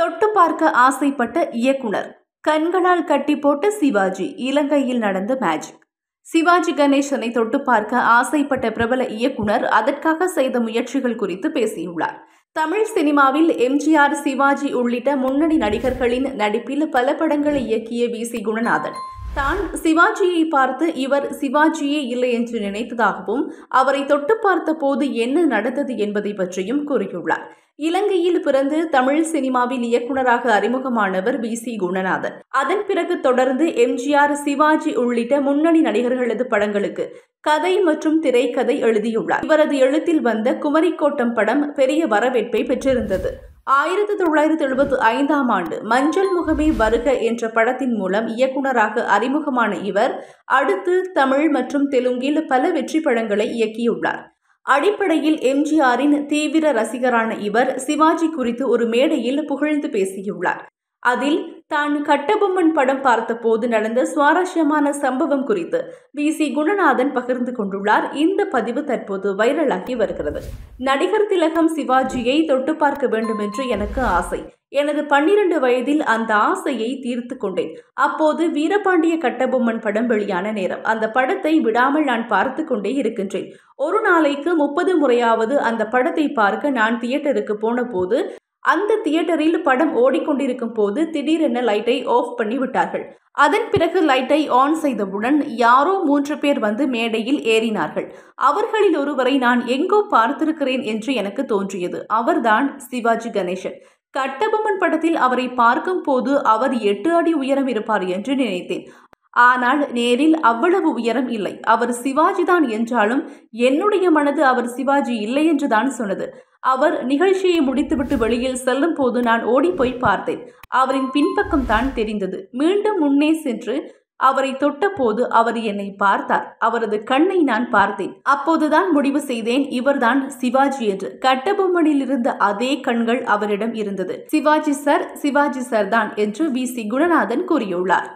தொட்டு பார்க்க ஆசைப்பட்ட இயக்குனர், கண்களால் கட்டி போட்ட சிவாஜி. இலங்கையில் நடந்த மேஜிக். சிவாஜி கணேசனை தொட்டு பார்க்க ஆசைப்பட்ட பிரபல இயக்குனர் அதற்காக செய்த முயற்சிகள் குறித்து பேசியுள்ளார். தமிழ் சினிமாவில் எம்ஜிஆர், சிவாஜி உள்ளிட்ட முன்னணி நடிகர்களின் நடிப்பில் பல படங்களை இயக்கிய வி.சி. குணநாதன் தான் சிவாஜியை பார்த்து இவர் சிவாஜியே இல்லை என்று நினைத்ததாகவும், அவரை தொட்டு பார்த்த போது என்ன நடந்தது என்பதை பற்றியும் கூறியுள்ளார். இலங்கையில் பிறந்து தமிழ் சினிமாவில் இயக்குநராக அறிமுகமானவர் வி.சி. குணநாதன். அதன் பிறகு தொடர்ந்து எம்ஜிஆர், சிவாஜி உள்ளிட்ட முன்னணி நடிகர்களது படங்களுக்கு கதை மற்றும் திரைக்கதை எழுதியுள்ளார். இவரது எழுத்தில் வந்த குமரிக்கோட்டம் படம் பெரிய வரவேற்பை பெற்றிருந்தது. 1975ஆம் ஆண்டு மஞ்சள் முகமே வருக என்ற படத்தின் மூலம் இயக்குநராக அறிமுகமான இவர் அடுத்து தமிழ் மற்றும் தெலுங்கில் பல வெற்றி படங்களை இயக்கியுள்ளார். அடிப்படையில் எம்ஜிஆரின் தீவிர ரசிகரான இவர் சிவாஜி குறித்து ஒரு மேடையில் புகழ்ந்து பேசியுள்ளார். அதில் தான் கட்டபொம்மன் படம் பார்த்தபோது நடந்த சுவாரஸ்யமான சம்பவம் குறித்து வி.சி. குணநாதன் பகிர்ந்து கொண்டுள்ளார். இந்த பதிவு தற்போது வைரலாகி வருகிறது. நடிகர் திலகம் சிவாஜியை தொட்டு பார்க்க வேண்டும் என்று எனக்கு ஆசை. எனது 12 வயதில் அந்த ஆசையை தீர்த்து கொண்டேன். அப்போது வீரபாண்டிய கட்டபொம்மன் படம் வெளியான நேரம். அந்த படத்தை விடாமல் நான் பார்த்து கொண்டே இருக்கின்றேன். ஒரு நாளைக்கு 30 முறையாவது அந்த படத்தை பார்க்க நான் தியேட்டருக்கு போன போது அந்த தியேட்டரில் படம் ஓடிக்கொண்டிருக்கும் போது திடீரென லைட்டை ஆஃப் பண்ணி விட்டார்கள். அதன் பிறகு லைட்டை ஆன் செய்தவுடன் யாரோ 3 பேர் வந்து மேடையில் ஏறினார்கள். அவர்களில் ஒருவரை நான் எங்கோ பார்த்திருக்கிறேன் என்று எனக்கு தோன்றியது. அவர்தான் சிவாஜி கணேசன். கட்டபொம்மன் படத்தில் அவரை பார்க்கும் போது அவர் 8 அடி உயரம் இருப்பார் என்று நினைத்தேன். ஆனால் நேரில் அவ்வளவு உயரம் இல்லை. அவர் சிவாஜி தான் என்றாலும் என்னுடைய மனது அவர் சிவாஜி இல்லை என்றுதான் சொன்னது. அவர் நிகழ்ச்சியை முடித்துவிட்டு வெளியில் செல்லும் போது நான் ஓடிப்போய் பார்த்தேன். அவரின் பின்பக்கம் தான் தெரிந்தது. மீண்டும் முன்னே சென்று அவரை தொட்ட போது அவர் என்னை பார்த்தார். அவரது கண்ணை நான் பார்த்தேன். அப்போதுதான் முடிவு செய்தேன், இவர்தான் சிவாஜி என்று. கட்டபொம்மனில் இருந்த அதே கண்கள் அவரிடம் இருந்தது. சிவாஜி சார் தான் என்று வி.சி. குணநாதன் கூறியுள்ளார்.